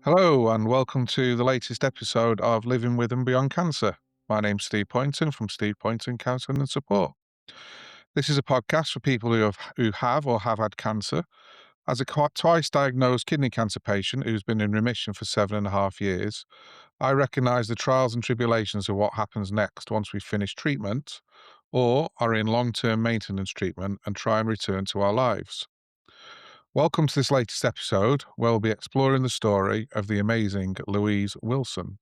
Hello, and welcome to the latest episode of Living with and Beyond Cancer. My name's Steve Poynton from Steve Poynton Counselling and Support. This is a podcast for people who have or have had cancer. As a twice diagnosed kidney cancer patient who's been in remission for 7.5 years, I recognise the trials and tribulations of what happens next once we finish treatment or are in long term maintenance treatment and try and return to our lives. Welcome to this latest episode, where we'll be exploring the story of the amazing Louise Wilson.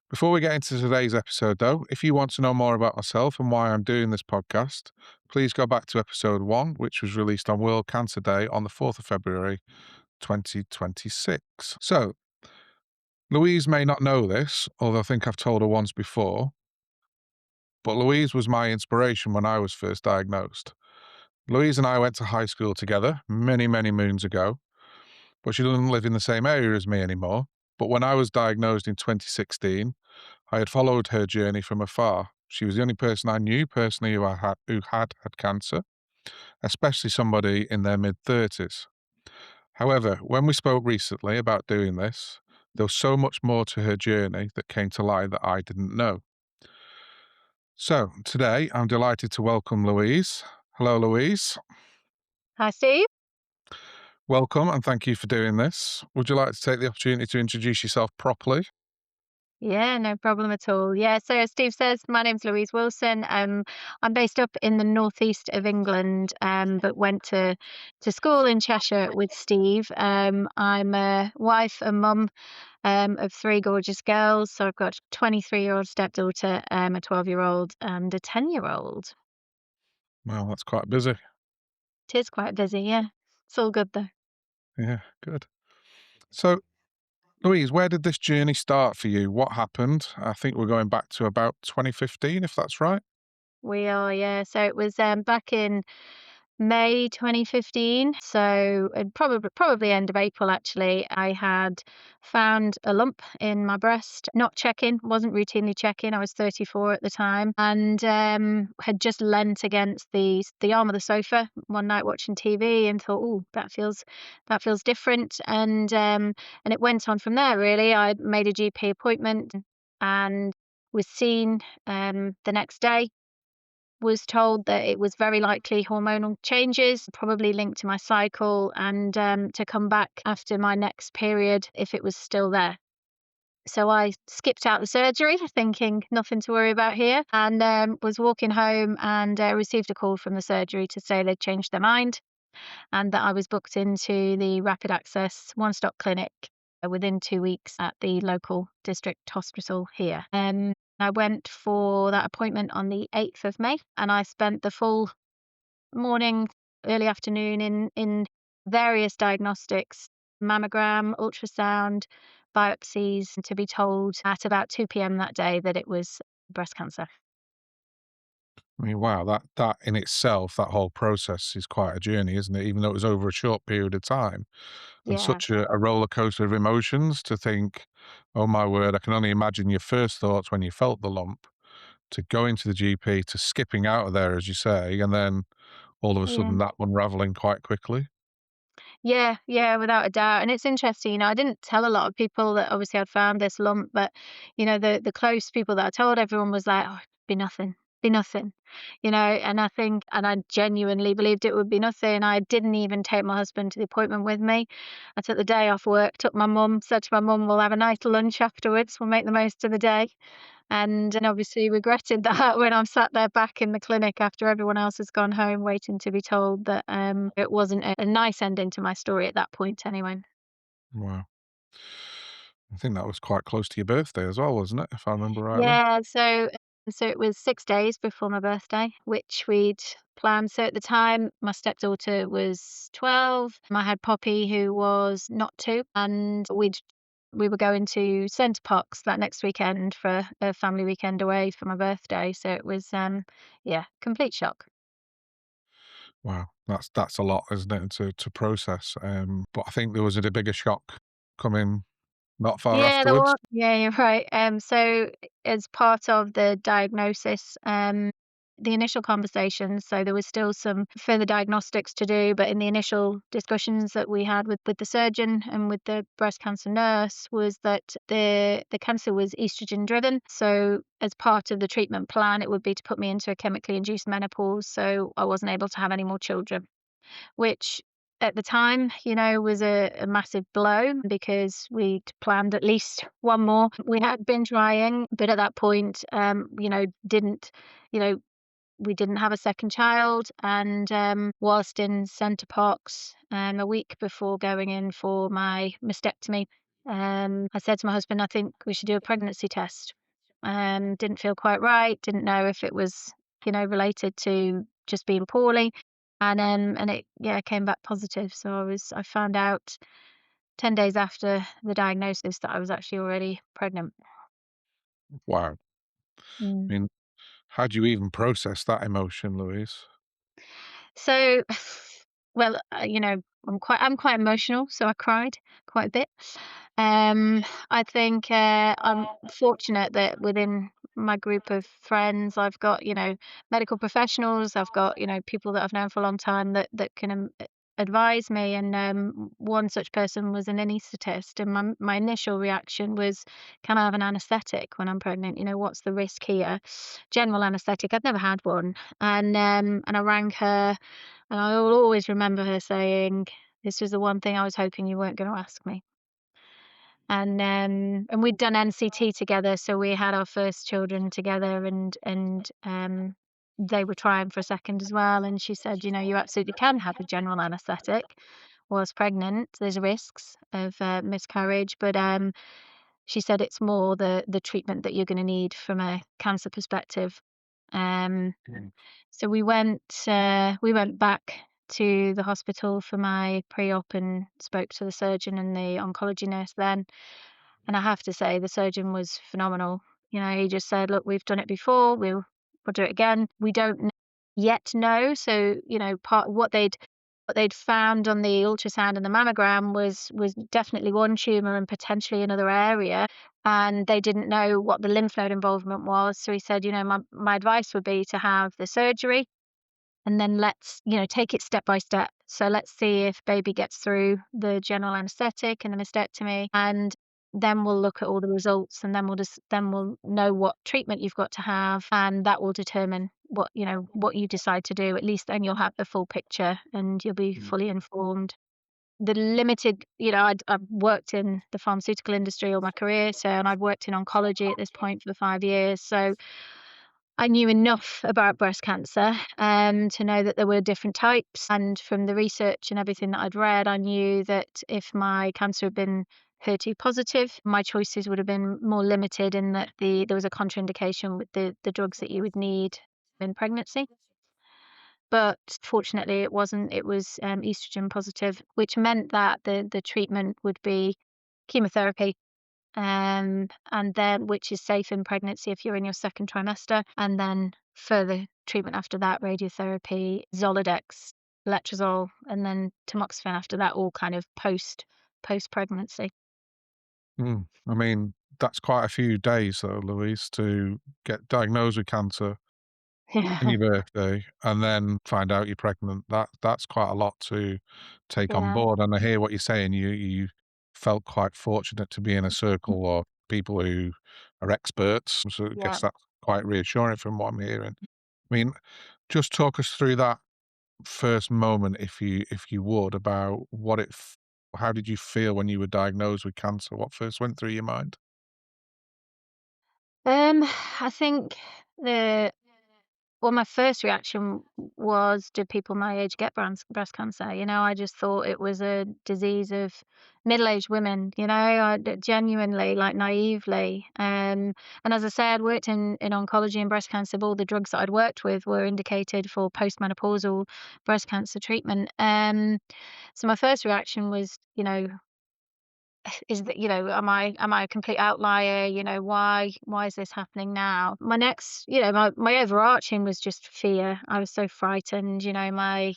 Before we get into today's episode, though, if you want to know more about myself and why I'm doing this podcast, please go back to episode 1, which was released on World Cancer Day on the 4th of February 2026. So, Louise may not know this, although I think I've told her once before, but Louise was my inspiration when I was first diagnosed. Louise and I went to high school together many, many moons ago, but she doesn't live in the same area as me anymore. But when I was diagnosed in 2016, I had followed her journey from afar. She was the only person I knew personally who had cancer, especially somebody in their mid-30s. However, when we spoke recently about doing this, there was so much more to her journey that came to light that I didn't know. So today, I'm delighted to welcome Louise. Hello, Louise. Hi, Steve. Welcome, and thank you for doing this. Would you like to take the opportunity to introduce yourself properly? Yeah, no problem at all. Yeah, so as Steve says, my name's Louise Wilson. I'm based up in the northeast of England, but went to school in Cheshire with Steve. I'm a wife and mum of three gorgeous girls. So I've got a 23-year-old stepdaughter, a 12-year-old, and a 10-year-old. Well, that's quite busy. It is quite busy, yeah. It's all good though. Yeah, good. So, Louise, where did this journey start for you? What happened? I think we're going back to about 2015, if that's right. We are, yeah. So it was back in May 2015. So probably end of April actually. I had found a lump in my breast, not checking, wasn't routinely checking. I was 34 at the time, and had just leant against the arm of the sofa one night watching TV and thought, oh, that feels different. And it went on from there really. I made a GP appointment and was seen the next day, was told that it was very likely hormonal changes, probably linked to my cycle, and to come back after my next period if it was still there. So I skipped out the surgery, thinking nothing to worry about here, and was walking home and received a call from the surgery to say they'd changed their mind and that I was booked into the rapid access one-stop clinic within 2 weeks at the local district hospital here. I went for that appointment on the 8th of May, and I spent the full morning, early afternoon in various diagnostics, mammogram, ultrasound, biopsies, to be told at about 2 p.m. that day that it was breast cancer. I mean, wow, that in itself, that whole process is quite a journey, isn't it? Even though it was over a short period of time, and Yeah. such a roller coaster of emotions to think, oh my word, I can only imagine your first thoughts when you felt the lump, to going to the GP, to skipping out of there, as you say, and then all of a Yeah. sudden that unraveling quite quickly. Yeah, yeah, without a doubt. And it's interesting, I didn't tell a lot of people that obviously I'd found this lump, but the close people that I told, everyone was like, "Oh, be nothing, be nothing," And I think, and I genuinely believed it would be nothing. I didn't even take my husband to the appointment with me. I took the day off work, took my mum, said to my mum, "We'll have a nice lunch afterwards. We'll make the most of the day." And obviously regretted that when I'm sat there back in the clinic after everyone else has gone home, waiting to be told that it wasn't a nice ending to my story at that point anyway. Wow. I think that was quite close to your birthday as well, wasn't it? If I remember rightly. Yeah, so it was 6 days before my birthday, which we'd planned. So at the time, my stepdaughter was 12. I had Poppy, who was not 2, and we were going to Center Parcs that next weekend for a family weekend away for my birthday. So it was, yeah, complete shock. Wow, that's a lot, isn't it, to process, but I think there was a bigger shock coming not far Yeah, afterwards. yeah, you're right. So as part of the diagnosis, the initial conversations, so there was still some further diagnostics to do, but in the initial discussions that we had with the surgeon and with the breast cancer nurse was that the cancer was estrogen driven. So as part of the treatment plan, it would be to put me into a chemically induced menopause, so I wasn't able to have any more children, which at the time, was a massive blow because we'd planned at least one more. We had been trying, but at that point, didn't, you know, we didn't have a second child. And whilst in centre pox, a week before going in for my mastectomy, I said to my husband, I think we should do a pregnancy test. Didn't feel quite right, didn't know if it was, related to just being poorly. And it, yeah, came back positive. So I found out 10 days after the diagnosis that I was actually already pregnant. Wow. Mm. I mean, how do you even process that emotion, Louise? So, well, I'm quite emotional, so I cried quite a bit. I think I'm fortunate that within my group of friends, I've got medical professionals. I've got people that I've known for a long time that can advise me. And one such person was an anaesthetist, and my initial reaction was, "Can I have an anaesthetic when I'm pregnant? What's the risk here?" General anaesthetic. I'd never had one, and I rang her, and I will always remember her saying, "This was the one thing I was hoping you weren't going to ask me." And we'd done NCT together, so we had our first children together, and they were trying for a second as well. And she said, "You absolutely can have a general anaesthetic whilst pregnant. There's risks of miscarriage, but she said it's more the treatment that you're going to need from a cancer perspective." Um, Mm. so we went back to the hospital for my pre-op and spoke to the surgeon and the oncology nurse then. And I have to say the surgeon was phenomenal. He just said, "Look, we've done it before. We'll do it again. We don't yet know." So, part what they'd found on the ultrasound and the mammogram was definitely one tumor and potentially another area, and they didn't know what the lymph node involvement was. So he said, my advice would be to have the surgery, and then let's, take it step by step. So let's see if baby gets through the general anesthetic and the mastectomy, and then we'll look at all the results, and then we'll know what treatment you've got to have, and that will determine what you decide to do. At least then you'll have the full picture and you'll be Mm. fully informed. The limited, I've worked in the pharmaceutical industry all my career, and I've worked in oncology at this point for 5 years. So I knew enough about breast cancer to know that there were different types. And from the research and everything that I'd read, I knew that if my cancer had been HER2 positive, my choices would have been more limited in that there was a contraindication with the drugs that you would need in pregnancy. But fortunately, it wasn't. It was estrogen positive, which meant that the treatment would be chemotherapy, and then which is safe in pregnancy if you're in your second trimester, and then further treatment after that, radiotherapy, Zoladex, letrozole, and then tamoxifen after that, all kind of post pregnancy. Mm. I mean, that's quite a few days though, Louise, to get diagnosed with cancer on Yeah, your birthday and then find out you're pregnant. That's quite a lot to take on yeah, board. And I hear what you're saying. You felt quite fortunate to be in a circle of people who are experts. So I yeah. guess that's quite reassuring from what I'm hearing. I mean, just talk us through that first moment, if you would, about how did you feel when you were diagnosed with cancer? What first went through your mind? Um, I think the well, my first reaction was, do people my age get breast cancer? I just thought it was a disease of middle-aged women, genuinely, like naively. And as I say, I'd worked in oncology and breast cancer, but all the drugs that I'd worked with were indicated for postmenopausal breast cancer treatment. So my first reaction was, is that, am I a complete outlier? Why is this happening now? My next, my overarching was just fear. I was so frightened. My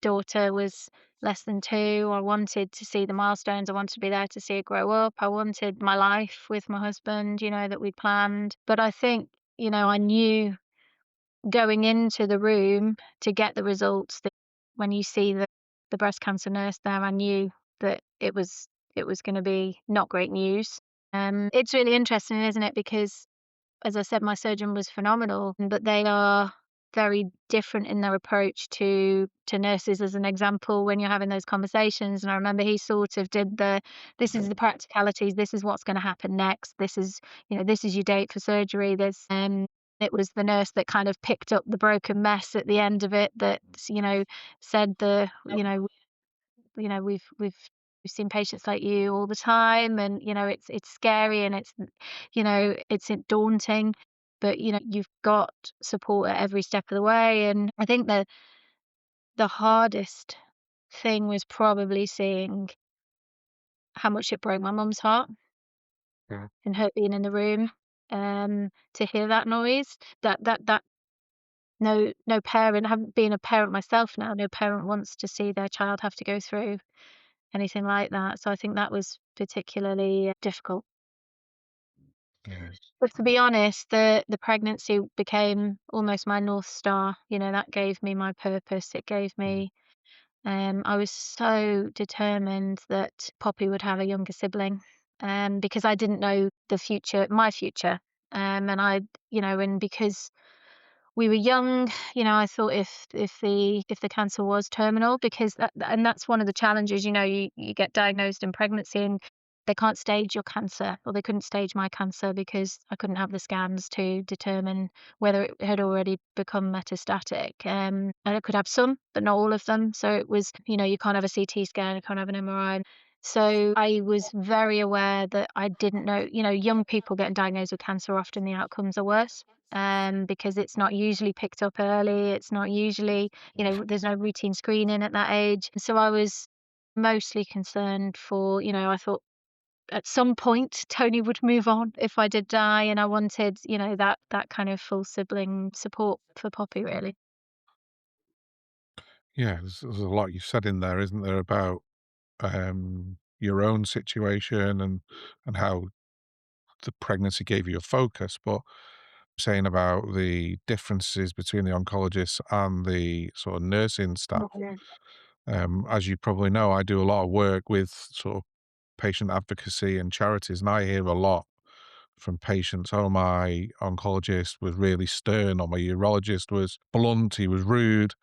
daughter was less than 2. I wanted to see the milestones. I wanted to be there to see her grow up. I wanted my life with my husband, that we'd planned. But I think, I knew going into the room to get the results, when you see the breast cancer nurse there, I knew that it was gonna be not great news. It's really interesting, isn't it? Because as I said, my surgeon was phenomenal, but they are very different in their approach to nurses, as an example, when you're having those conversations. And I remember he sort of did this is the practicalities, this is what's gonna happen next, this is your date for surgery. It was the nurse that kind of picked up the broken mess at the end of it that, said we've seen patients like you all the time, and it's scary, and it's daunting, but you've got support at every step of the way. And I think the hardest thing was probably seeing how much it broke my mum's heart, Yeah. and her being in the room, to hear that noise, that no parent, having been a parent myself now, no parent wants to see their child have to go through anything like that. So I think that was particularly difficult. Yeah. But to be honest, the pregnancy became almost my North Star. That gave me my purpose. It gave me I was so determined that Poppy would have a younger sibling, because I didn't know my future. And because we were young, I thought if the cancer was terminal, because that's one of the challenges. You get diagnosed in pregnancy, and they can't stage your cancer, or they couldn't stage my cancer because I couldn't have the scans to determine whether it had already become metastatic. And I could have some, but not all of them. So it was, you can't have a CT scan, you can't have an MRI. So I was very aware that I didn't know. Young people getting diagnosed with cancer, often the outcomes are worse, because it's not usually picked up early. It's not usually, there's no routine screening at that age. So I was mostly concerned for, I thought at some point Tony would move on if I did die, and I wanted, that kind of full sibling support for Poppy, really. Yeah, there's a lot you said in there, isn't there, about your own situation and how the pregnancy gave you a focus, but saying about the differences between the oncologists and the sort of nursing staff. Mhm. As you probably know, I do a lot of work with sort of patient advocacy and charities, and I hear a lot from patients. Oh, my oncologist was really stern, or my urologist was blunt, he was rude.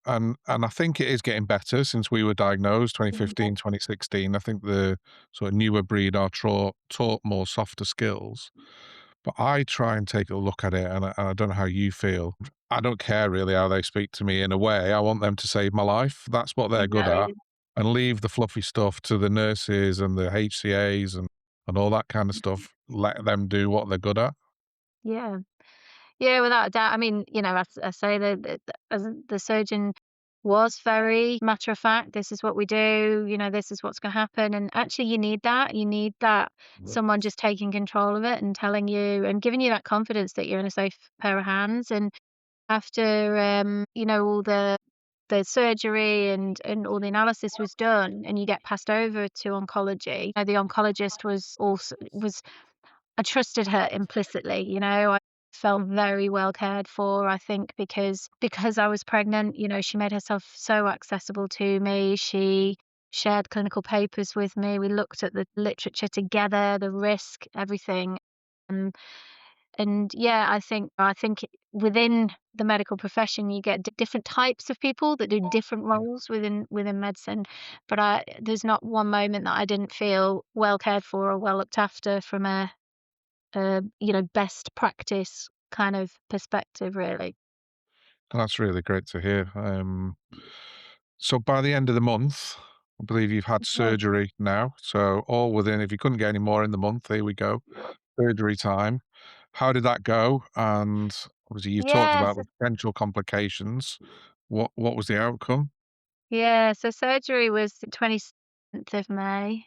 And I think it is getting better since we were diagnosed Yeah. 2015, 2016. I think the sort of newer breed are taught more softer skills. But I try and take a look at it, and I don't know how you feel. I don't care really how they speak to me in a way. I want them to save my life. That's what they're good at. Exactly. And leave the fluffy stuff to the nurses and the HCAs and all that kind of stuff. Let them do what they're good at. Yeah. Yeah, without a doubt. I mean, as I say, as the surgeon was very matter of fact. This is what we do. This is what's going to happen. And actually, you need that. You need that someone just taking control of it and telling you and giving you that confidence that you're in a safe pair of hands. And after all the surgery and all the analysis was done, and you get passed over to oncology. The oncologist was I trusted her implicitly. I felt very well cared for, I think, because I was pregnant. She made herself so accessible to me. She shared clinical papers with me. We looked at the literature together, the risk, everything. Um, and yeah, I think within the medical profession, you get different types of people that do different roles within medicine. But there's not one moment that I didn't feel well cared for or well looked after from a best practice kind of perspective, really. That's really great to hear. So by the end of the month, I believe you've had Yeah. surgery now. So all within, if you couldn't get any more in the month, here we go. Surgery time. How did that go? And obviously you've talked about Yes. the potential complications. What was the outcome? Yeah, so surgery was the 27th of May,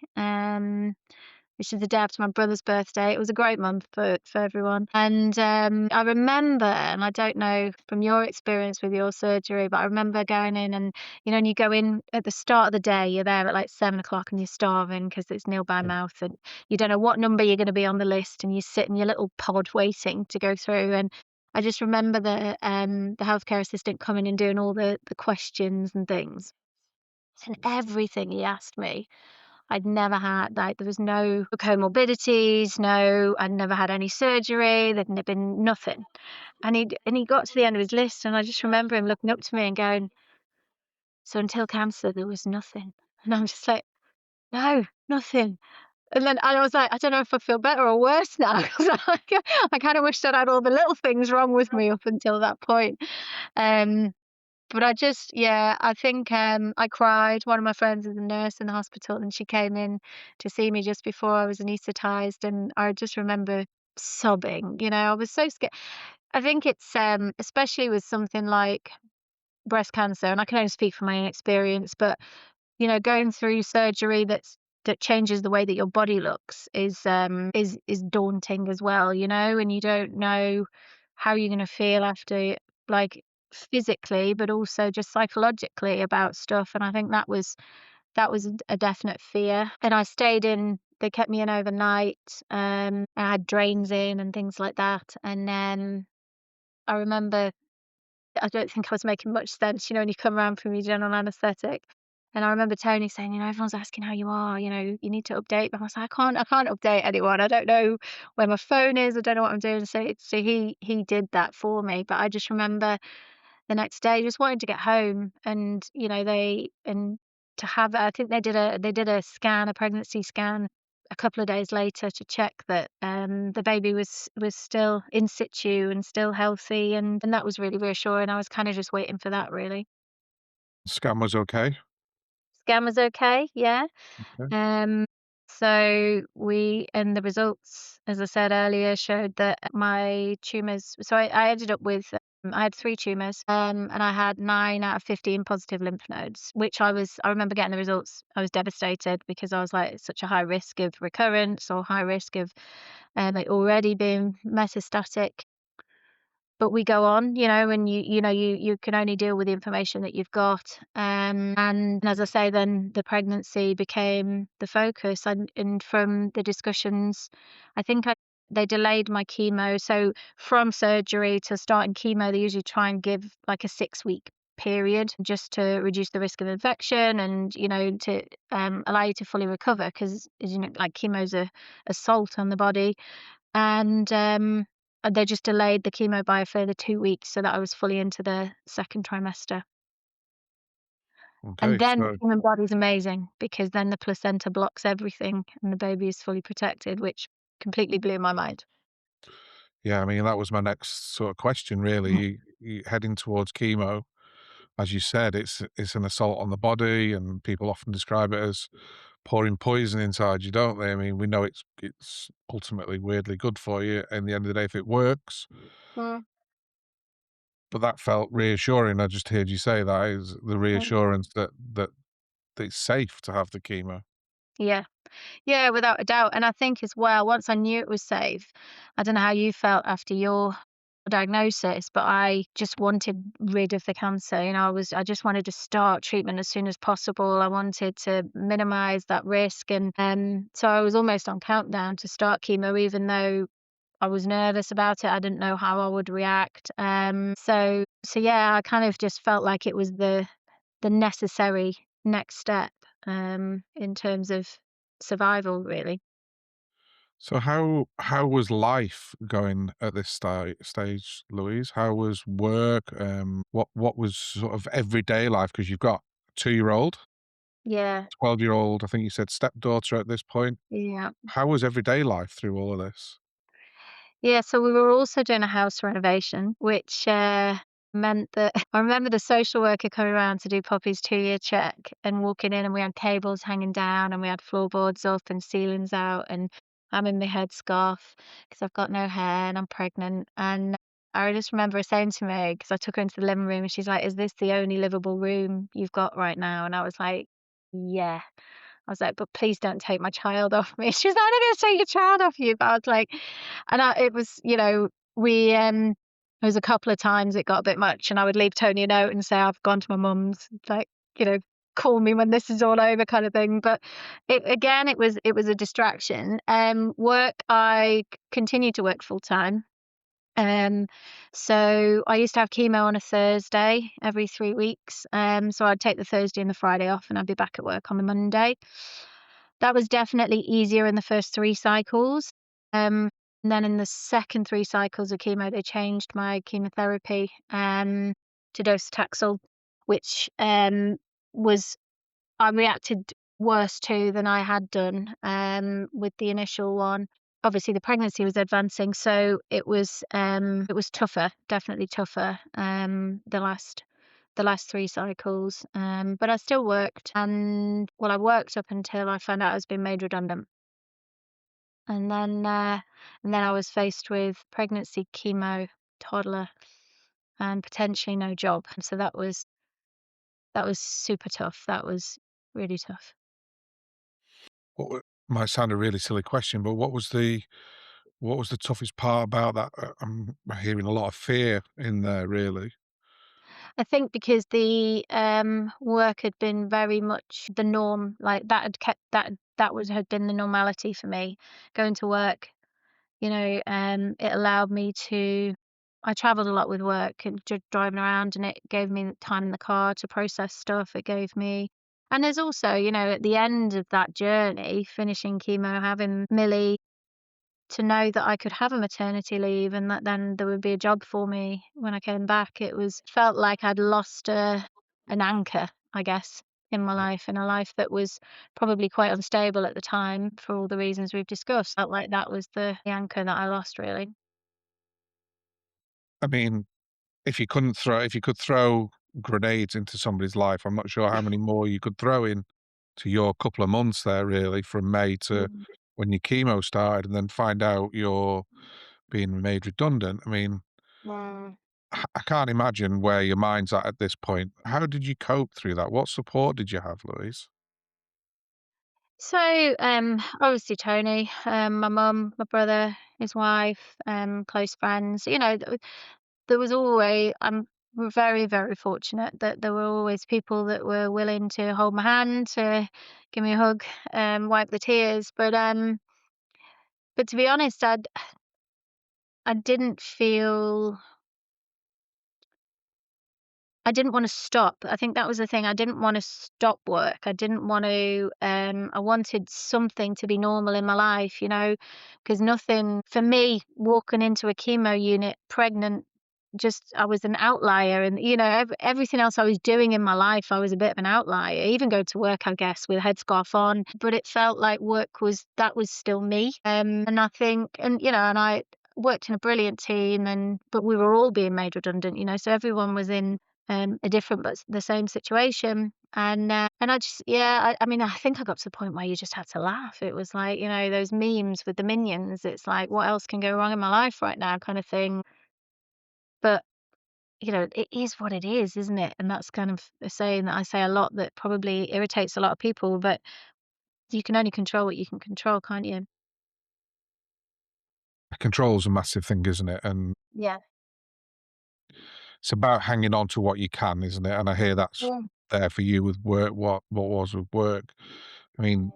which is the day after my brother's birthday. It was a great month for everyone. And I remember, and I don't know from your experience with your surgery, but I remember going in and you go in at the start of the day, you're there at like 7 o'clock and you're starving because it's nil by mouth, and you don't know what number you're going to be on the list, and you sit in your little pod waiting to go through. I just remember the healthcare assistant coming and doing all the questions and things, and everything he asked me, I'd never had, like, there was no comorbidities, no, I'd never had any surgery, there'd been nothing. And he got to the end of his list, and I just remember him looking up to me and going, "So until cancer, there was nothing." And I'm just like, "No, nothing." And then I was like, "I don't know if I feel better or worse now." 'Cause I kinda wished I'd had all the little things wrong with me up until that point. Um, but I just, yeah, I think, I cried. One of my friends is a nurse in the hospital, and she came in to see me just before I was anaesthetized, and I just remember sobbing, I was so scared. I think it's, especially with something like breast cancer, and I can only speak from my own experience, but, going through surgery that changes the way that your body looks is daunting as well, and you don't know how you're gonna feel after, like, physically, but also just psychologically about stuff, and I think that was a definite fear, and I stayed in. They kept me in overnight, I had drains in and things like that, and then I remember, I don't think I was making much sense, when you come around from your general anaesthetic. And I remember Tony saying, "Everyone's asking how you are, you need to update." But I was like, "I can't update anyone. I don't know where my phone is. I don't know what I'm doing." So he did that for me. But I just remember the next day just wanting to get home, and to have, I think they did a scan, a pregnancy scan, a couple of days later to check that the baby was still in situ and still healthy, and that was really reassuring. I was kind of just waiting for that, really. Scan was okay? Scan was okay, yeah. Okay. Um, and the results, as I said earlier, showed that my tumors. So I ended up with, I had 3 tumors, and I had 9 out of 15 positive lymph nodes, which I remember getting the results. I was devastated because I was like, it's such a high risk of recurrence or high risk of, it already being metastatic. But we go on, and you can only deal with the information that you've got. And as I say, then the pregnancy became the focus, and from the discussions, I think they delayed my chemo. So from surgery to starting chemo, they usually try and give like a 6-week period just to reduce the risk of infection, and to allow you to fully recover, because like chemo's a assault on the body. And they just delayed the chemo by a further 2 weeks so that I was fully into the second trimester. And Okay, then the so human body's amazing, because then the placenta blocks everything and the baby is fully protected, which completely blew my mind. yeah, I mean, that was my next sort of question really. Mm. You heading towards chemo, as you said, it's an assault on the body, and people often describe it as pouring poison inside you, don't they? I mean, we know it's ultimately weirdly good for you in the end of the day if it works, Mm, but that felt reassuring. I just heard you say that is the mm. reassurance that it's safe to have the chemo. Yeah. Yeah, without a doubt. And I think as well, once I knew it was safe, I don't know how you felt after your diagnosis, but I just wanted rid of the cancer. I just wanted to start treatment as soon as possible. I wanted to minimize that risk. And so I was almost on countdown to start chemo, even though I was nervous about it. I didn't know how I would react. So yeah, I kind of just felt like it was the necessary next step, in terms of survival, really. So how was life going at this stage, Louise? How was work? What was sort of everyday life? Because you've got a 2-year-old, Yeah, 12-year-old, I think you said stepdaughter at this point. yeah. How was everyday life through all of this? Yeah, so we were also doing a house renovation, which, meant that I remember the social worker coming around to do Poppy's 2-year check and walking in, and we had cables hanging down, and we had floorboards up and ceilings out, and I'm in my headscarf because 'cause I've got no hair and I'm pregnant. And I just remember her saying to me, because I took her into the living room, and she's like, "Is this the only livable room you've got right now?" And I was like, "Yeah." I was like, "But please don't take my child off me." She was like, "I'm not gonna take your child off you." But I was like, it was, we, there was a couple of times it got a bit much, and I would leave Tony a note and say, "I've gone to my mum's," like, you know, "Call me when this is all over," kind of thing. But it was a distraction. Work, I continued to work full time. Um, so I used to have chemo on a Thursday every 3 weeks. So I'd take the Thursday and the Friday off, and I'd be back at work on the Monday. That was definitely easier in the first 3 cycles. And then in the second 3 cycles of chemo, they changed my chemotherapy, to docetaxel, which, was I reacted worse to than I had done, with the initial one. Obviously, the pregnancy was advancing, so it was tougher, definitely tougher, the last 3 cycles, but I still worked, and well, I worked up until I found out I was being made redundant, and then I was faced with pregnancy, chemo, toddler, and potentially no job, so that was super tough. That was really tough. Might sound a really silly question, but what was the toughest part about that? I'm hearing a lot of fear in there, really. I think because the, work had been very much the norm, like, that had kept that was had been the normality for me. Going to work, it allowed me to I traveled a lot with work and driving around, and it gave me the time in the car to process stuff. It gave me and there's also, at the end of that journey, finishing chemo, having Millie, to know that I could have a maternity leave and that then there would be a job for me when I came back. It was felt like I'd lost an anchor, I guess, in my life, in a life that was probably quite unstable at the time for all the reasons we've discussed. Felt like that was the anchor that I lost, really. I mean, if you could throw grenades into somebody's life, I'm not sure how many more you could throw in to your couple of months there, really, from May to Mm. when your chemo started, and then find out you're being made redundant. I mean, Mm. I can't imagine where your mind's at this point. How did you cope through that? What support did you have, Louise? So, obviously Tony, my mum, my brother, his wife, close friends. There was always we're very, very fortunate that there were always people that were willing to hold my hand, to give me a hug, wipe the tears. But to be honest, I didn't feel I didn't wanna stop. I think that was the thing. I didn't wanna stop work. I didn't want to, I wanted something to be normal in my life, 'cause nothing for me, walking into a chemo unit pregnant, just I was an outlier and, everything else I was doing in my life, I was a bit of an outlier. Even go to work, I guess, with a headscarf on, but it felt like work was still me. And I think and I worked in a brilliant team but we were all being made redundant, so everyone was in a different but the same situation. And I just, yeah, I mean, I think I got to the point where you just had to laugh. It was like, those memes with the minions. It's like, what else can go wrong in my life right now, kind of thing. But it is what it is, isn't it? And that's kind of a saying that I say a lot that probably irritates a lot of people. But you can only control what you can control, can't you? Control's a massive thing, isn't it? And Yeah. it's about hanging on to what you can, isn't it? And I hear that's Yeah. there for you with work, what was with work. I mean,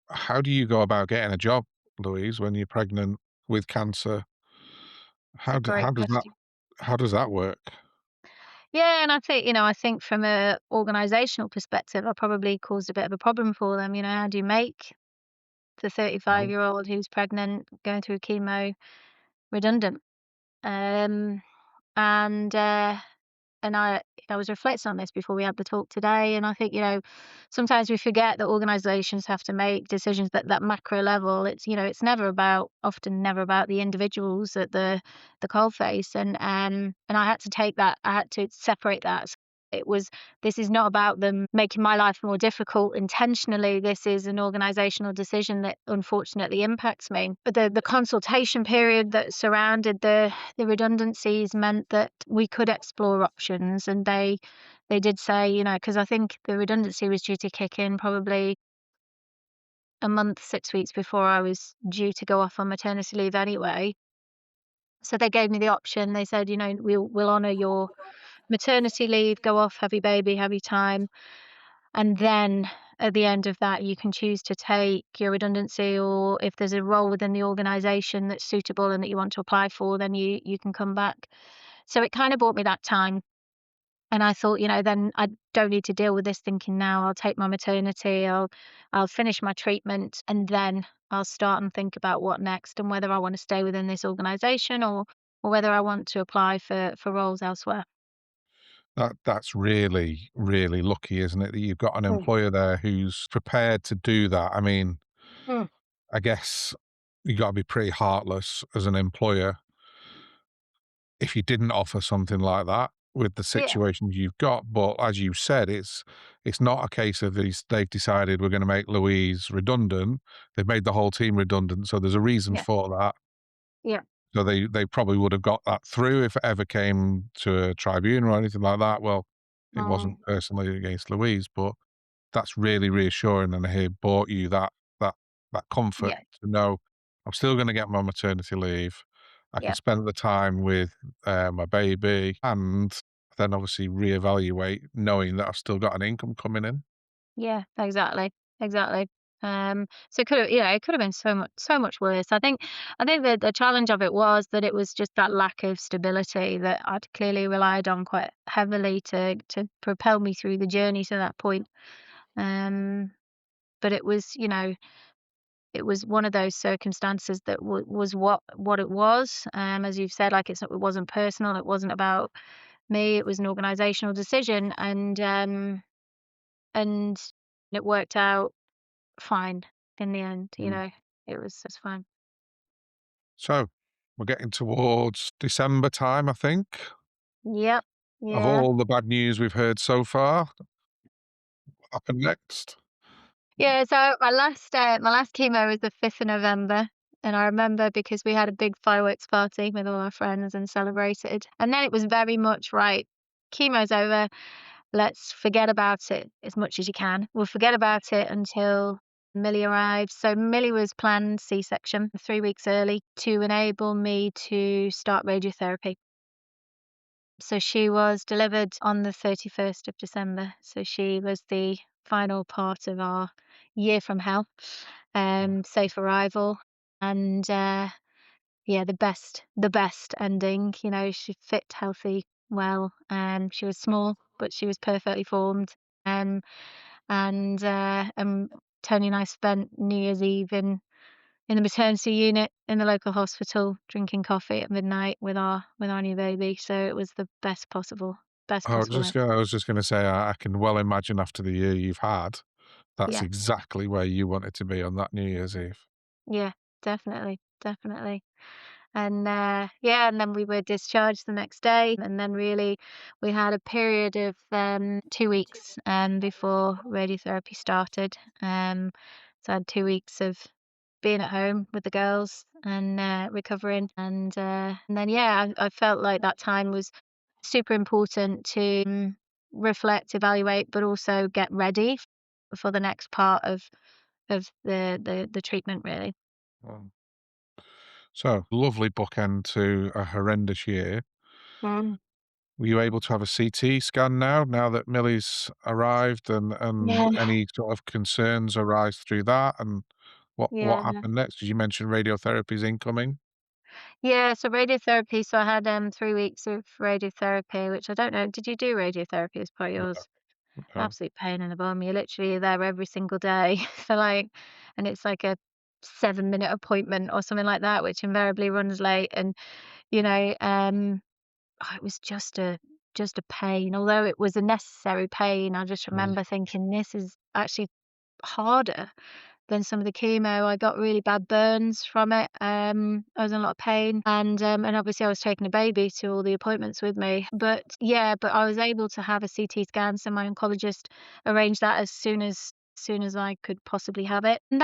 how do you go about getting a job, Louise, when you're pregnant with cancer? It's a great question. How does that work? Yeah, and I think from a organizational perspective, I probably caused a bit of a problem for them. How do you make the Mhm. 35-year-old who's pregnant, going through chemo, redundant? Um, and I was reflecting on this before we had the talk today, and I think, sometimes we forget that organizations have to make decisions at that macro level. It's often never about the individuals at the coalface, and I had to separate that. This is not about them making my life more difficult intentionally. This is an organizational decision that unfortunately impacts me. But the consultation period that surrounded the redundancies meant that we could explore options, and they did say, because I think the redundancy was due to kick in probably a month, 6 weeks before I was due to go off on maternity leave anyway. So they gave me the option. They said, we'll honor your maternity leave, go off, have your baby, have your time, and then at the end of that, you can choose to take your redundancy, or if there's a role within the organisation that's suitable and that you want to apply for, then you can come back. So it kind of bought me that time. And I thought, then I don't need to deal with this thinking now. I'll take my maternity, I'll finish my treatment, and then I'll start and think about what next and whether I want to stay within this organisation, or whether I want to apply for roles elsewhere. That's really, really lucky, isn't it, that you've got an Mm, employer there who's prepared to do that. I mean, mm. I guess you gotta be pretty heartless as an employer if you didn't offer something like that with the Yeah, situation you've got, but as you said, it's not a case of they've decided we're gonna make Louise redundant. They've made the whole team redundant, so there's a reason yeah, for that. yeah. So they probably would have got that through if it ever came to a tribunal or anything like that. Well, it wasn't Mm, personally against Louise, but that's really reassuring, and he bought you that that comfort yeah, to know I'm still gonna get my maternity leave. I can yeah, spend the time with, my baby, and then obviously reevaluate knowing that I've still got an income coming in. yeah. Exactly, exactly. So it could have been so much worse. I think the challenge of it was that it was just that lack of stability that I'd clearly relied on quite heavily to propel me through the journey to that point. Um, but it was one of those circumstances that was what it was. As you've said, like it wasn't personal. It wasn't about me. It was an organizational decision, and it worked out fine in the end. Mm. It's fine. So, we're getting towards December time, I think, Yep. of Yeah. all the bad news we've heard so far. What happened next? Yeah, so my last chemo was the 5th of November, and I remember because we had a big fireworks party with all our friends and celebrated. And then it was very much, right, chemo's over. Let's forget about it as much as you can. We'll forget about it until Millie arrives. So Millie was planned C-section 3 weeks early to enable me to start radiotherapy. So she was delivered on the 31st of December. So she was the final part of our year from hell. Safe arrival, and yeah, the best ending. She fit, healthy, well. She was small, but she was perfectly formed. Um, and Tony and I spent New Year's Eve in the maternity unit in the local hospital, drinking coffee at midnight with our new baby. So it was the best possible end. I was just gonna say, I can well imagine after the year you've had, that's Yeah, exactly where you wanted to be on that New Year's Eve. yeah, definitely, definitely. And yeah, and then we were discharged the next day, and then really we had a period of 2 weeks before radiotherapy started. So I had 2 weeks of being at home with the girls and recovering, and then yeah, I felt like that time was super important to reflect, evaluate, but also get ready for the next part of the treatment, really. Mm. So, lovely bookend to a horrendous year. Mm. Were you able to have a CT scan now that Millie's arrived, and Yeah, any sort of concerns arise through that, and what yeah. happened next? Did you mention radiotherapy is incoming? Yeah, so radiotherapy, so I had 3 weeks of radiotherapy, which I don't know. Did you do radiotherapy as part of No, yours? no. Absolute pain in the bum. You're literally there every single day for and it's like a 7-minute appointment or something like that, which invariably runs late. And you know, it was just a pain. Although it was a necessary pain, I just Mm. remember thinking this is actually harder than some of the chemo. I got really bad burns from it. I was in a lot of pain, and obviously I was taking a baby to all the appointments with me. But yeah, but I was able to have a CT scan, so my oncologist arranged that as soon as I could possibly have it. And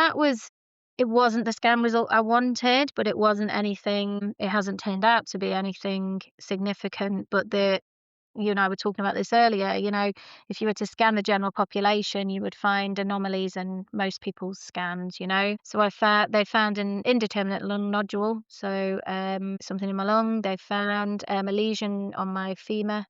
it wasn't the scan result I wanted, but it wasn't anything. It hasn't turned out to be anything significant. But you and I were talking about this earlier, if you were to scan the general population, you would find anomalies in most people's scans. So they found an indeterminate lung nodule, so something in my lung. They found a lesion on my femur.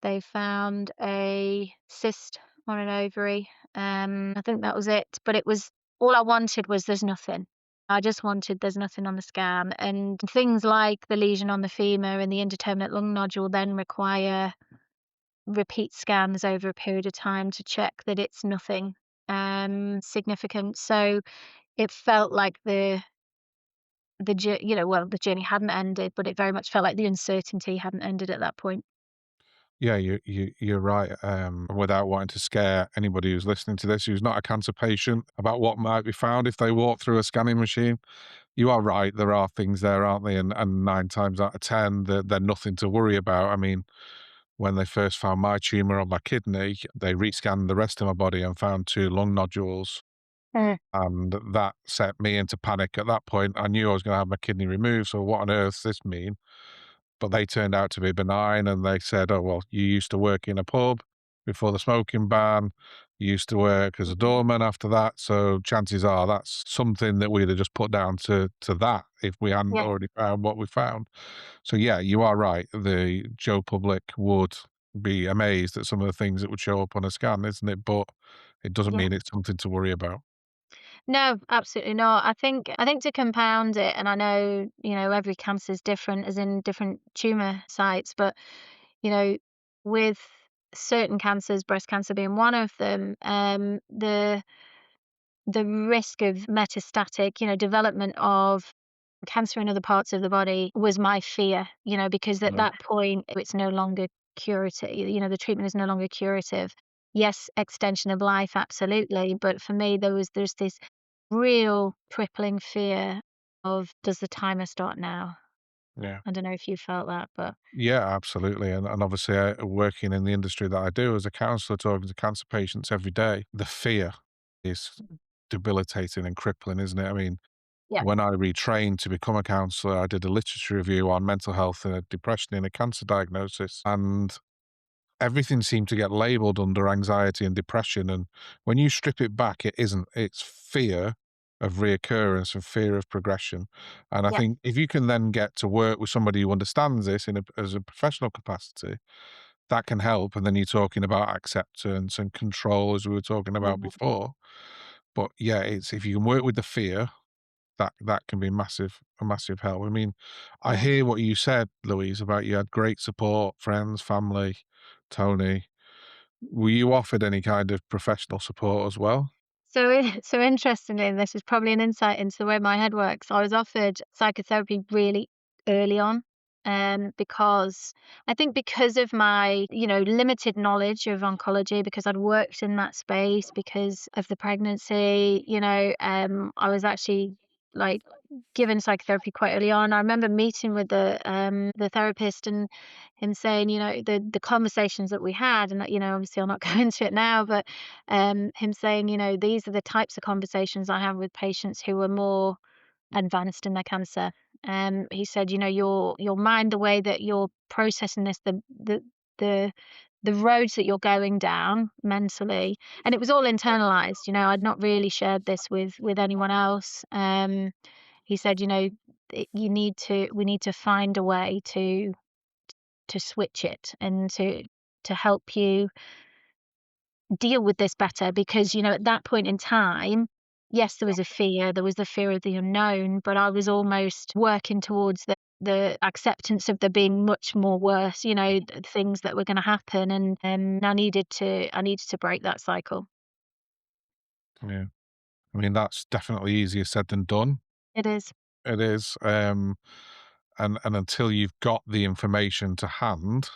They found a cyst on an ovary. I think that was it. But it was all I wanted was there's nothing. I just wanted there's nothing on the scan. And things like the lesion on the femur and the indeterminate lung nodule then require repeat scans over a period of time to check that it's nothing significant. So it felt like the journey hadn't ended, but it very much felt like the uncertainty hadn't ended at that point. Yeah, you're right. Without wanting to scare anybody who's listening to this who's not a cancer patient about what might be found if they walk through a scanning machine, you are right. There are things there, aren't they? And 9 times out of 10, they're nothing to worry about. I mean, when they first found my tumor on my kidney, they rescanned the rest of my body and found 2 lung nodules. Mm. And that set me into panic at that point. I knew I was going to have my kidney removed. So, what on earth does this mean? But they turned out to be benign, and they said, "Oh, well, you used to work in a pub before the smoking ban. You used to work as a Mhm. doorman after that, so chances are that's something that we'd have just put down to that if we hadn't Yeah, already found what we found." So, yeah, you are right. The Joe Public would be amazed at some of the things that would show up on a scan, isn't it? But it doesn't yeah. mean it's something to worry about. No, absolutely not. I think to compound it, and I know, every cancer is different, as in different tumor sites, but, you know, with certain cancers, breast cancer being one of them, the risk of metastatic, development of cancer in other parts of the body was my fear, because at Yeah. that point it's no longer curative, the treatment is no longer curative. Yes, extension of life, absolutely. But for me, there's this real crippling fear of, does the timer start now? Yeah. I don't know if you felt that, but Yeah, absolutely. And obviously, working in the industry that I do as a counselor, talking to cancer patients every day, the fear is debilitating and crippling, isn't it? I mean, yeah, when I retrained to become a counselor, I did a literature review on mental health and depression in a cancer diagnosis. And everything seemed to get labeled under anxiety and depression. And when you strip it back, it isn't. It's fear of reoccurrence and fear of progression. And I yeah, think if you can then get to work with somebody who understands this as a professional capacity, that can help. And then you're talking about acceptance and control, as we were talking about mhm, before. But yeah, it's if you can work with the fear, that can be a massive help. I mean, I yeah. hear what you said, Louise, about you had great support, friends, family, Tony. Were you offered any kind of professional support as well? So interestingly, and this is probably an insight into the way my head works, I was offered psychotherapy really early on, because I think because of my, limited knowledge of oncology, because I'd worked in that space, because of the pregnancy, I was actually like given psychotherapy quite early on. I remember meeting with the therapist and him saying, the conversations that we had, and obviously I'll not go into it now, but him saying, these are the types of conversations I have with patients who are more advanced in their cancer. He said, your mind, the way that you're processing this, the the roads that you're going down mentally, and it was all internalized. I'd not really shared this with anyone else. He said, we need to find a way to switch it and to help you deal with this better, because at that point in time, yes, there was a fear, there was the fear of the unknown, but I was almost working towards the acceptance of there being much more worse, things that were going to happen, and I needed to break that cycle. Yeah. I mean, that's definitely easier said than done. It is. It is. And until you've got the information to hand,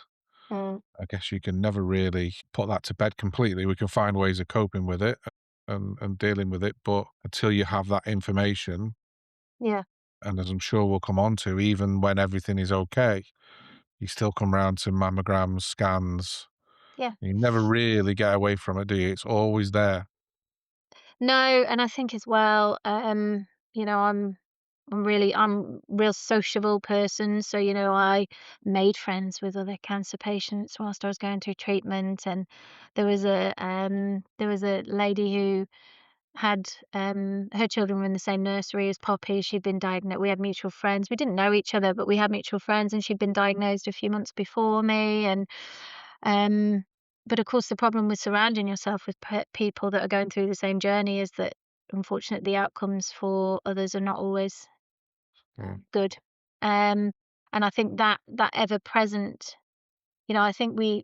Mm, I guess you can never really put that to bed completely. We can find ways of coping with it and dealing with it. But until you have that information, yeah, and as I'm sure we'll come on to, even when everything is okay, you still come round to mammograms, scans. yeah. You never really get away from it, do you? It's always there. No, and I think as well, you know, I'm I'm real sociable person, so I made friends with other cancer patients whilst I was going through treatment, and there was a lady who had her children were in the same nursery as Poppy. She'd been diagnosed. We had mutual friends. We didn't know each other, but we had mutual friends, and she'd been diagnosed a few months before me, and um But of course, the problem with surrounding yourself with people that are going through the same journey is that unfortunately the outcomes for others are not always Mm, good. Um, and I think that ever present, I think we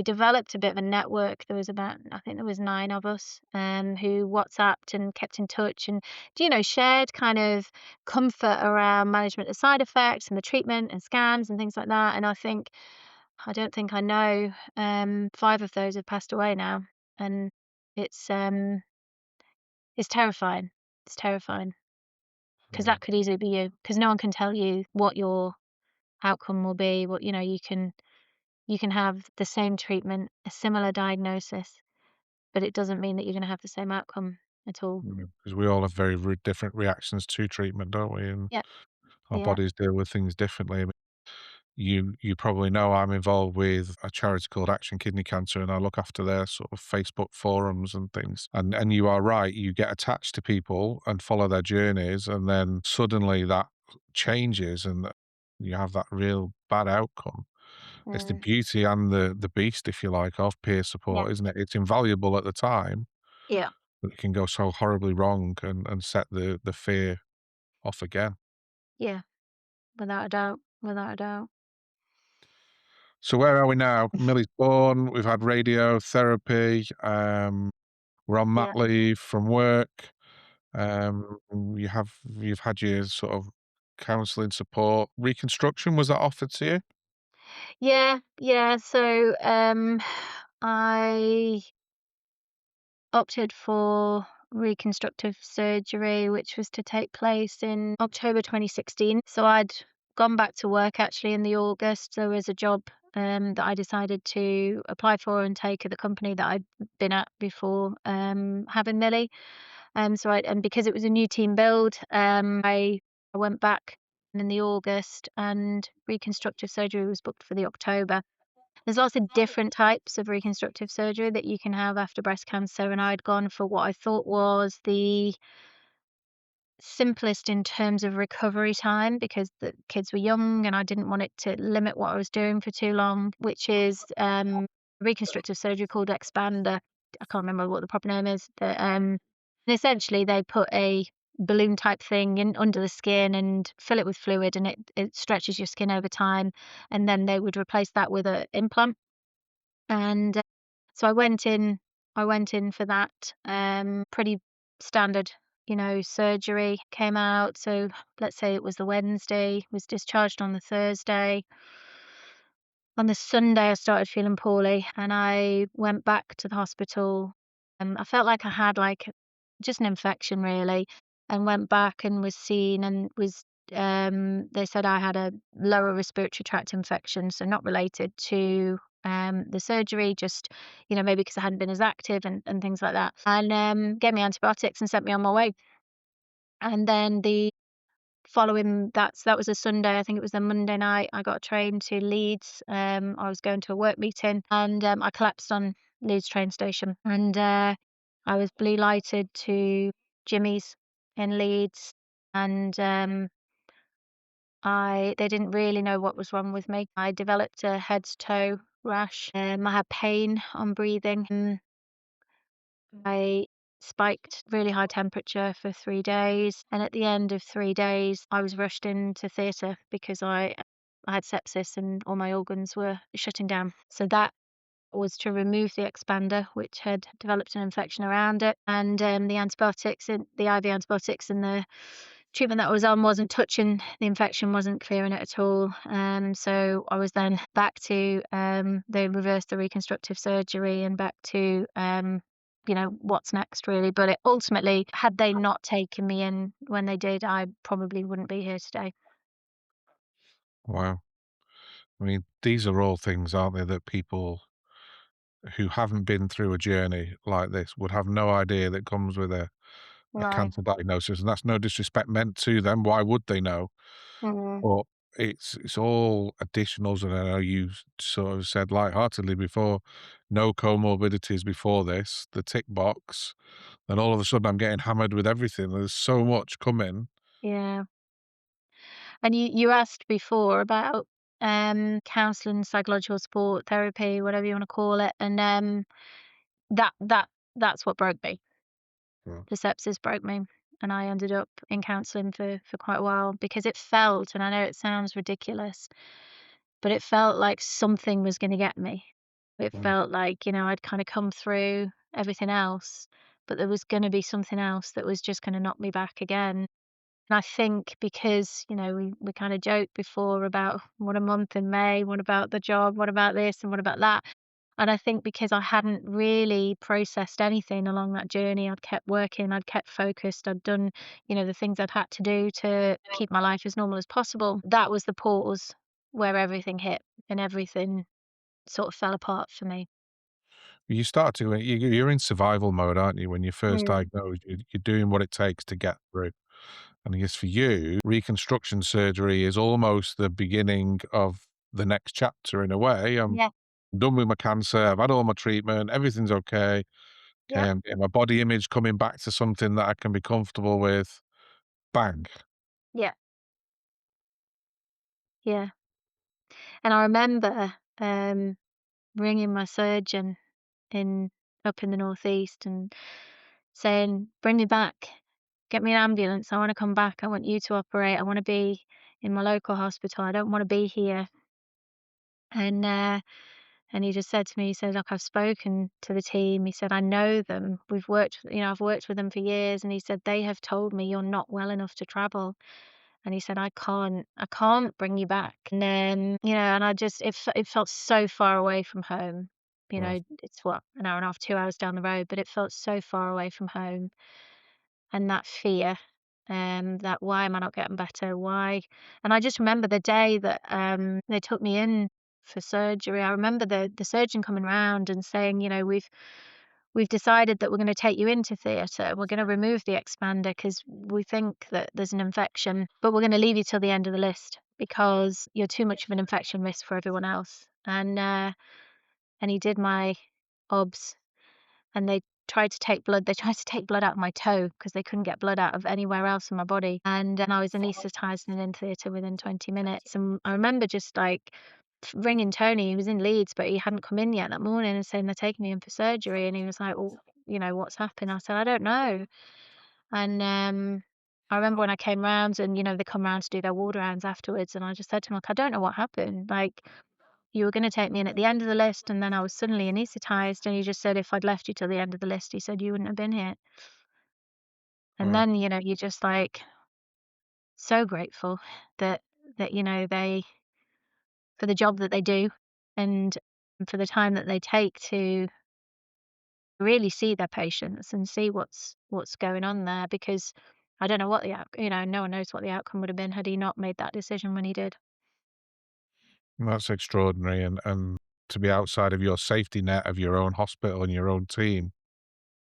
developed a bit of a network. There was about, I think there was 9 of us, who WhatsApped and kept in touch and, shared kind of comfort around management of side effects and the treatment and scans and things like that. And I don't think I know, 5 of those have passed away now, and it's, um, it's terrifying. It's terrifying because mm, that could easily be you. Because no one can tell you what your outcome will be. You can have the same treatment, a similar diagnosis, but it doesn't mean that you're gonna have the same outcome at all. mm, 'cause we all have very different reactions to treatment, don't we? And Yeah, our yeah, bodies deal with things differently. You probably know I'm involved with a charity called Action Kidney Cancer, and I look after their sort of Facebook forums and things. And you are right, you get attached to people and follow their journeys, and then suddenly that changes, and you have that real bad outcome. It's the mm, beauty and the beast, if you like, of peer yeah, support, isn't it? It's invaluable at the time, yeah, but it can go so horribly wrong and set the fear off again. yeah, without a doubt, without a doubt. So where are we now? Millie's born. We've had radiotherapy. We're on mat Yeah. leave from work. You've had your sort of counselling support. Reconstruction, was that offered to you? Yeah, yeah, so, I opted for reconstructive surgery, which was to take place in October 2016. So I'd gone back to work actually in the August. There was a job that I decided to apply for and take at the company that I'd been at before having Millie. And because it was a new team build, I went back in the August, and reconstructive surgery was booked for the October. There's lots of different types of reconstructive surgery that you can have after breast cancer, and I'd gone for what I thought was the simplest in terms of recovery time because the kids were young and I didn't want it to limit what I was doing for too long, which is reconstructive surgery called expander. I can't remember what the proper name is. And essentially, they put a balloon type thing in under the skin and fill it with fluid, and it stretches your skin over time. And then they would replace that with an implant. And so I went in for that, pretty standard, surgery, came out. So let's say it was the Wednesday, was discharged on the Thursday. On the Sunday, I started feeling poorly and I went back to the hospital. I felt like I had like just an infection really, and went back and was seen and they said I had a lower respiratory tract infection, so not related to the surgery, just, maybe because I hadn't been as active and things like that. And gave me antibiotics and sent me on my way. And then the following that was a Sunday. I think it was a Monday night. I got a train to Leeds. I was going to a work meeting, and I collapsed on Leeds train station. And I was blue lighted to Jimmy's in Leeds, and I they didn't really know what was wrong with me. I developed a head to toe rash. I had pain on breathing. I spiked really high temperature for 3 days, and at the end of 3 days, I was rushed into theatre because I had sepsis and all my organs were shutting down. So that was to remove the expander, which had developed an infection around it, and the IV antibiotics and the treatment that I was on wasn't touching the infection, wasn't clearing it at all. So I was then back to they reversed the reconstructive surgery and back to what's next really. But ultimately, had they not taken me in when they did, I probably wouldn't be here today. Wow. I mean, these are all things, aren't they, that people who haven't been through a journey like this would have no idea that comes with a No. cancer diagnosis, and that's no disrespect meant to them. Why would they know? Mm, But it's all additionals, and I know you sort of said lightheartedly before, no comorbidities before this, the tick box, and all of a sudden I'm getting hammered with everything. There's so much coming. yeah. And you asked before about counselling, psychological support, therapy, whatever you want to call it, and that that that's what broke me. Well, The sepsis broke me, and I ended up in counselling for quite a while because it felt, and I know it sounds ridiculous, but it felt like something was going to get me. It mm, felt like, I'd kind of come through everything else, but there was going to be something else that was just going to knock me back again. And I think because, we kind of joked before about what a month in May, what about the job, what about this, and what about that. And I think because I hadn't really processed anything along that journey, I'd kept working, I'd kept focused, I'd done, the things I'd had to do to keep my life as normal as possible. That was the pause where everything hit and everything sort of fell apart for me. you start to you're in survival mode, aren't you? When you're first Mm. diagnosed, you're doing what it takes to get through. And I guess for you, reconstruction surgery is almost the beginning of the next chapter in a way. I'm Yeah. done with my cancer. I've had all my treatment. Everything's okay. Yeah. Okay, I'm getting my body image coming back to something that I can be comfortable with. Bang. Yeah. Yeah. And I remember ringing my surgeon in up in the northeast and saying, "Bring me back. Get me an ambulance. I want to come back. I want you to operate. I want to be in my local hospital. I don't want to be here." And and he just said to me, he said, "Look, I've spoken to the team." He said, "I know them. I've worked with them for years." And he said, "They have told me you're not well enough to travel." And he said, I can't bring you back." And then, and I just, it felt so far away from home. Well, It's what, an hour and a half, 2 hours down the road, but it felt so far away from home. And that fear, that why am I not getting better? Why? And I just remember the day that they took me in for surgery. I remember the surgeon coming round and saying, we've decided that we're going to take you into theatre. We're going to remove the expander because we think that there's an infection, but we're going to leave you till the end of the list because you're too much of an infection risk for everyone else. And he did my obs, and they tried to take blood. They tried to take blood out of my toe because they couldn't get blood out of anywhere else in my body. And then I was anaesthetised and in theatre within 20 minutes. And I remember just like ringing Tony. He was in Leeds, but he hadn't come in yet that morning, and saying they're taking me in for surgery. And he was like, "Well, what's happened?" I said, "I don't know." And I remember when I came round, and they come round to do their ward rounds afterwards, and I just said to him, like, "I don't know what happened. Like, you were going to take me in at the end of the list, and then I was suddenly anaesthetized." And he just said, "If I'd left you till the end of the list," he said, "you wouldn't have been here." And well, then, you're just like so grateful that they, for the job that they do, and for the time that they take to really see their patients and see what's going on there, because I don't know what the no one knows what the outcome would have been had he not made that decision when he did. that's extraordinary. And to be outside of your safety net of your own hospital and your own team.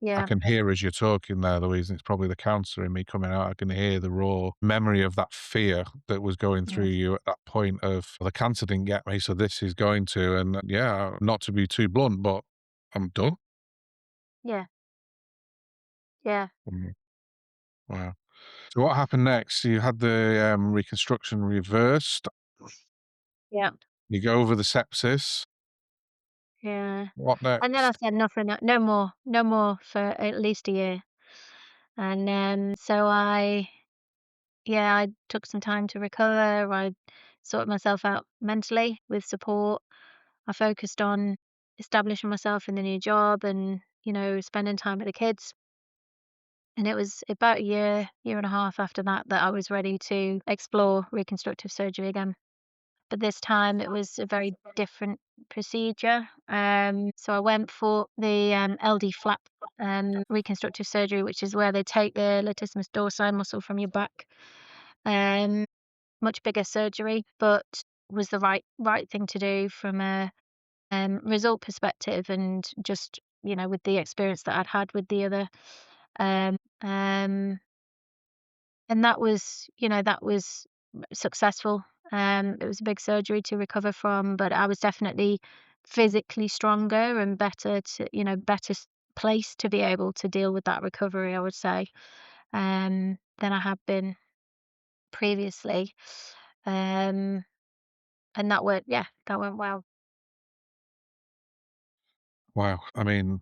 I Yeah. can hear as you're talking there, Louise, and it's probably the cancer in me coming out. I can hear the raw memory of that fear that was going through Yeah. you at that point of, "Well, the cancer didn't get me, so this is going to," and yeah, not to be too blunt, but I'm done. Yeah. Yeah. Mm, wow. So what happened next? You had the, reconstruction reversed. Yeah. You go over the sepsis. Yeah. What And then I next? said, "Nothing, no more, no more for at least a year." And so I took some time to recover. I sorted myself out mentally with support. I focused on establishing myself in the new job and, spending time with the kids. And it was about a year and a half after that that I was ready to explore reconstructive surgery again. But this time it was a very different procedure. So I went for the LD flap reconstructive surgery, which is where they take the latissimus dorsi muscle from your back. Um, Much bigger surgery, but was the right thing to do from a result perspective, and just with the experience that I'd had with the other. Um, and that was successful. It was a big surgery to recover from, but I was definitely physically stronger and better placed to be able to deal with that recovery, I would say, than I had been previously. Um, and that went well. Wow. I mean,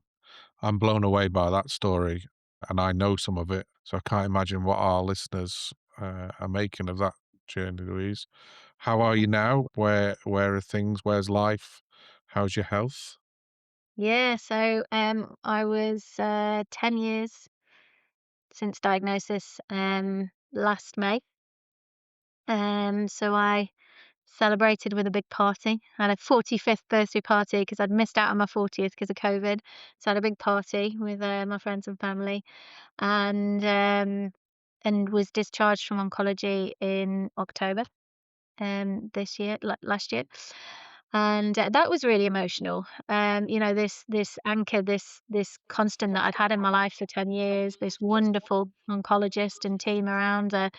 I'm blown away by that story, and I know some of it, so I can't imagine what our listeners are making of that journey, Louise. How are you now? Where are things? Where's life? How's your health? Yeah, so I was 10 years since diagnosis last May. So I celebrated with a big party. I had a 45th birthday party because I'd missed out on my 40th because of COVID. So I had a big party with my friends and family, and was discharged from oncology in October this year, last year. And that was really emotional. This anchor, this constant that I'd had in my life for 10 years, this wonderful oncologist and team around her,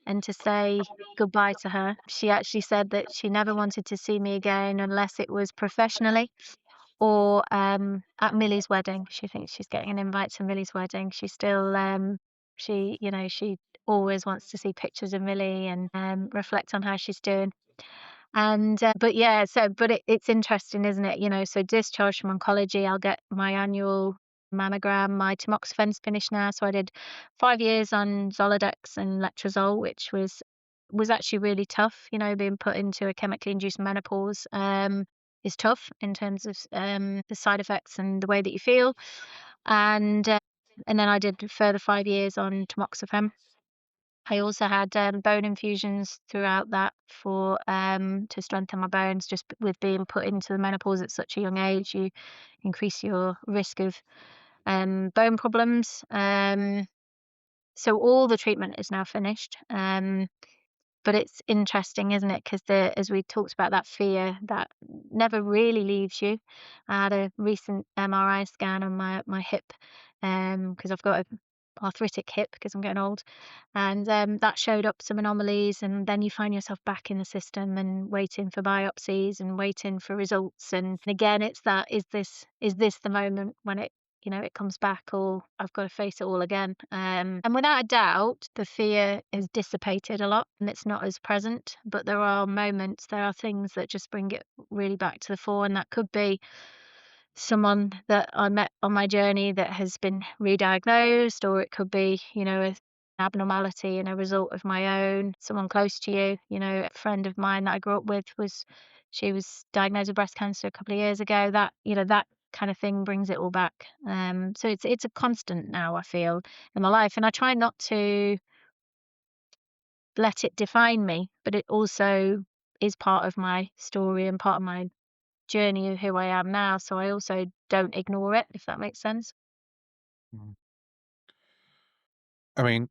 and to say goodbye to her. She actually said that she never wanted to see me again unless it was professionally or at Millie's wedding. She thinks she's getting an invite to Millie's wedding. She still she always wants to see pictures of Millie and reflect on how she's doing. And but yeah, it's interesting, isn't it? So discharged from oncology, I'll get my annual mammogram. My tamoxifan's finished now, so I did 5 years on Zoladex and letrozole, which was actually really tough. Being put into a chemically induced menopause is tough in terms of the side effects and the way that you feel. And and then I did a further 5 years on tamoxifen. I also had bone infusions throughout that for to strengthen my bones. Just with being put into the menopause at such a young age, you increase your risk of bone problems. So all the treatment is now finished. But it's interesting, isn't it? Because as we talked about, that fear that never really leaves you. I had a recent MRI scan on my hip, because I've got a arthritic hip because I'm getting old, and that showed up some anomalies, and then you find yourself back in the system and waiting for biopsies and waiting for results. And again, it's that, is this the moment when it comes back, or I've got to face it all again. And without a doubt, the fear is dissipated a lot and it's not as present. But there are things that just bring it really back to the fore. And that could be someone that I met on my journey that has been re-diagnosed, or it could be, an abnormality and a result of my own, someone close to you. A friend of mine that I grew up with she was diagnosed with breast cancer a couple of years ago. That kind of thing brings it all back. So it's a constant now, I feel, in my life. And I try not to let it define me, but it also is part of my story and part of my journey of who I am now, so I also don't ignore it, if that makes sense. Mm. I mean,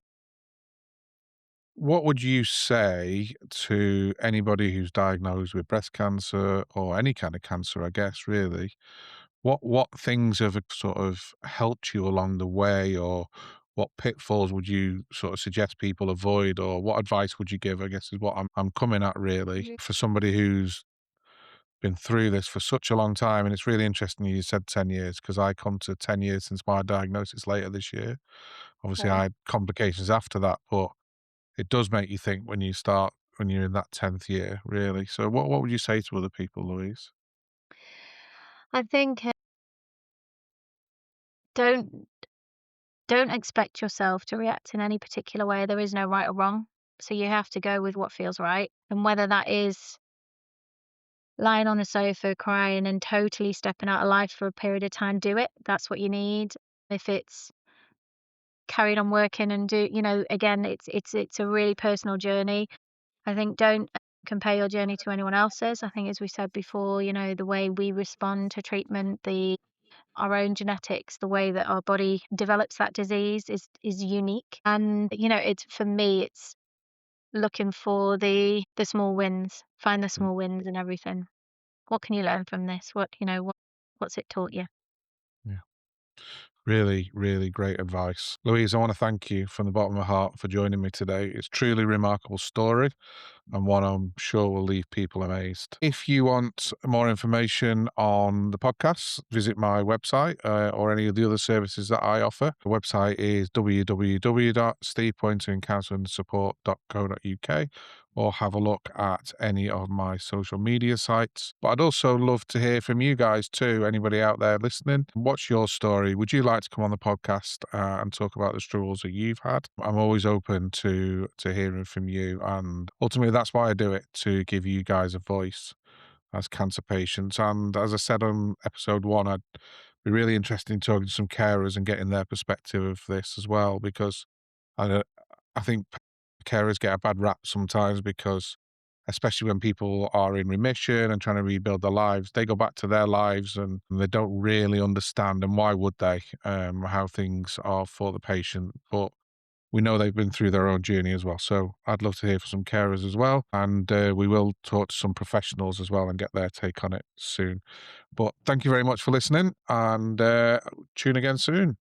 what would you say to anybody who's diagnosed with breast cancer or any kind of cancer, I guess, really? What things have sort of helped you along the way, or what pitfalls would you sort of suggest people avoid, or what advice would you give, I guess, is what I'm coming at really, for somebody who's been through this for such a long time. And it's really interesting you said 10 years, because I come to 10 years since my diagnosis later this year. Obviously, Okay. I had complications after that, but it does make you think when you're in that 10th year, really. So what would you say to other people, Louise? I think, don't don't expect yourself to react in any particular way. There is no right or wrong, so you have to go with what feels right, and whether that is lying on a sofa crying and totally stepping out of life for a period of time, do it. That's what you need. If it's carried on working and again, it's a really personal journey. I think don't compare your journey to anyone else's. I think, as we said before, the way we respond to treatment, the our own genetics, the way that our body develops that disease is unique. And it's, for me, it's looking for the small wins. Find the Mm, small wins and everything. What can you learn from this? What's it taught you? yeah. Really, really great advice. Louise, I want to thank you from the bottom of my heart for joining me today. It's truly remarkable story. and one I'm sure will leave people amazed. If you want more information on the podcast, visit my website or any of the other services that I offer. The website is www.stevepoyntoncounselingsupport.co.uk, or have a look at any of my social media sites. But I'd also love to hear from you guys too. Anybody out there listening, what's your story? Would you like to come on the podcast and talk about the struggles that you've had? I'm always open to hearing from you, and ultimately that's why I do it, to give you guys a voice as cancer patients. And as I said on episode 1, I'd be really interested in talking to some carers and getting their perspective of this as well, because I, I think carers get a bad rap sometimes because, especially when people are in remission and trying to rebuild their lives, they go back to their lives and they don't really understand, and why would they, how things are for the patient. But we know they've been through their own journey as well. So I'd love to hear from some carers as well. And we will talk to some professionals as well and get their take on it soon. But thank you very much for listening, and tune again soon.